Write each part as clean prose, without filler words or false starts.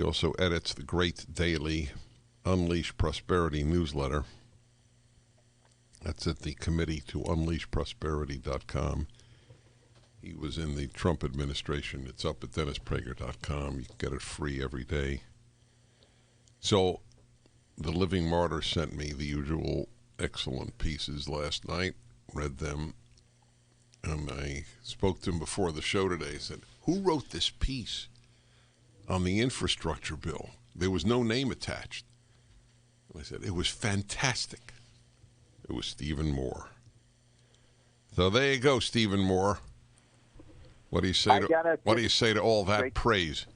He also edits the great daily Unleash Prosperity newsletter. That's at the committee to unleashprosperity.com. He was in the Trump administration. It's up at DennisPrager.com. You can get it free every day. So the Living Martyr sent me the usual excellent pieces last night, read them, and I spoke to him before the show today. I said, who wrote this piece on the infrastructure bill? There was no name attached. And I said, it was fantastic. It was Stephen Moore. So there you go, Stephen Moore. What do you say to all that great praise?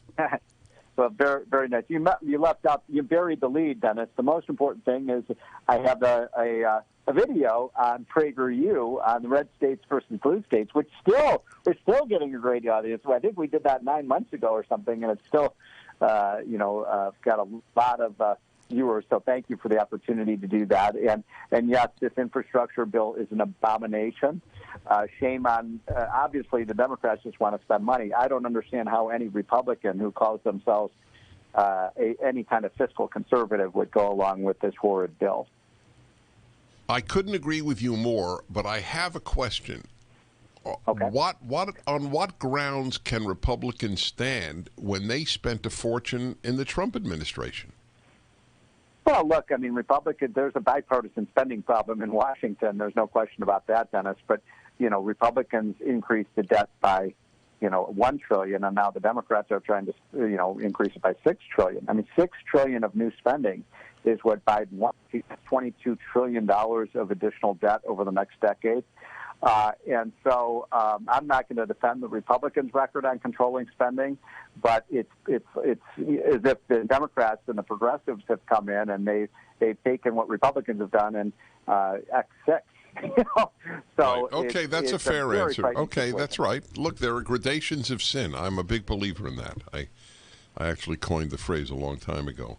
Well, very, very nice. You left out. You buried the lead, Dennis. The most important thing is I have a video on PragerU on the red states versus blue states, which we're still getting a great audience. I think we did that 9 months ago or something, and it's still, got a lot of viewers. So thank you for the opportunity to do that. And yes, this infrastructure bill is an abomination. Shame on, obviously, the Democrats just want to spend money. I don't understand how any Republican who calls themselves any kind of fiscal conservative would go along with this horrid bill. I couldn't agree with you more, but I have a question. Okay. On what grounds can Republicans stand when they spent a fortune in the Trump administration? Well, look, I mean, there's a bipartisan spending problem in Washington. There's no question about that, Dennis. But, Republicans increased the debt by, $1 trillion, and now the Democrats are trying to, increase it by $6 trillion. I mean, $6 trillion of new spending is what Biden wants. He has $22 trillion of additional debt over the next decade. And so I'm not going to defend the Republicans' record on controlling spending, but it's as if the Democrats and the progressives have come in and they've taken what Republicans have done and X6. So right. Okay, that's a fair answer. Okay, situation. That's right. Look, there are gradations of sin. I'm a big believer in that. I actually coined the phrase a long time ago.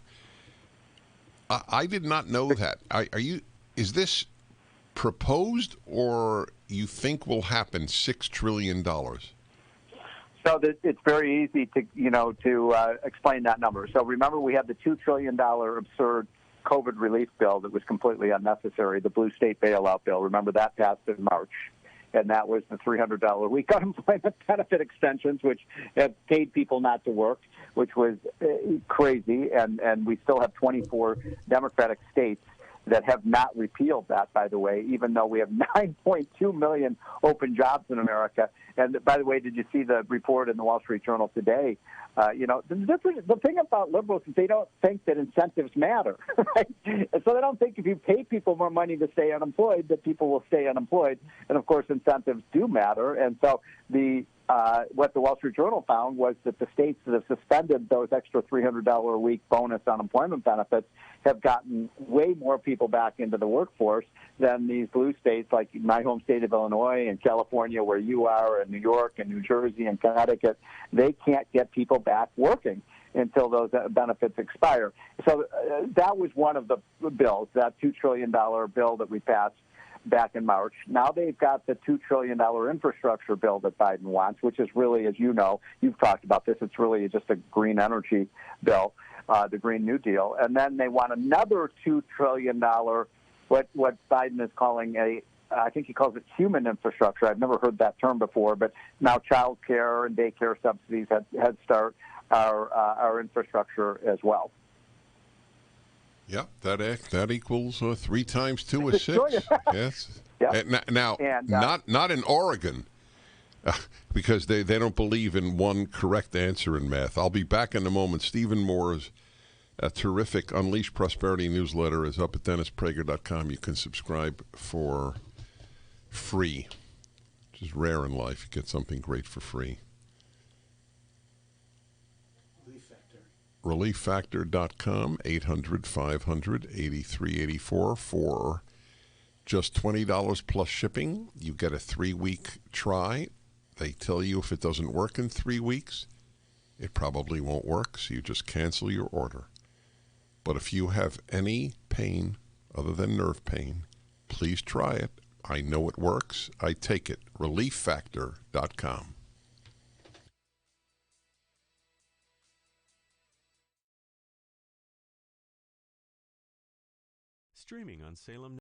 I did not know that. Is this proposed or you think will happen $6 trillion? So it's very easy to explain that number. So remember, we had the $2 trillion absurd COVID relief bill that was completely unnecessary, the blue state bailout bill. Remember, that passed in March. And that was the $300 a week unemployment benefit extensions, which have paid people not to work, which was crazy. And we still have 24 Democratic states that have not repealed that, by the way, even though we have 9.2 million open jobs in America. And by the way, did you see the report in the Wall Street Journal today? The thing about liberals is they don't think that incentives matter, right? And so they don't think if you pay people more money to stay unemployed, that people will stay unemployed. And of course, incentives do matter. And so what the Wall Street Journal found was that the states that have suspended those extra $300 a week bonus unemployment benefits have gotten way more people back into the workforce than these blue states like my home state of Illinois and California, where you are, and New York and New Jersey and Connecticut. They can't get people back working until those benefits expire. So that was one of the bills, that $2 trillion bill that we passed back in March. Now they've got the $2 trillion infrastructure bill that Biden wants, which is really, as you know, you've talked about this, it's really just a green energy bill, the Green New Deal. And then they want another $2 trillion, what Biden is calling I think he calls it human infrastructure. I've never heard that term before, but now child care and daycare subsidies, Head Start, our infrastructure as well. Yep, that equals 3 times 2 is 6. Yes. Yep. Now, not in Oregon, because they don't believe in one correct answer in math. I'll be back in a moment. Stephen Moore's terrific Unleash Prosperity newsletter is up at DennisPrager.com. You can subscribe for free, which is rare in life. You get something great for free. ReliefFactor.com, 800-500-8384 for just $20 plus shipping. You get a 3-week try. They tell you if it doesn't work in 3 weeks, it probably won't work, so you just cancel your order. But if you have any pain other than nerve pain, please try it. I know it works. I take it. ReliefFactor.com. Streaming on Salem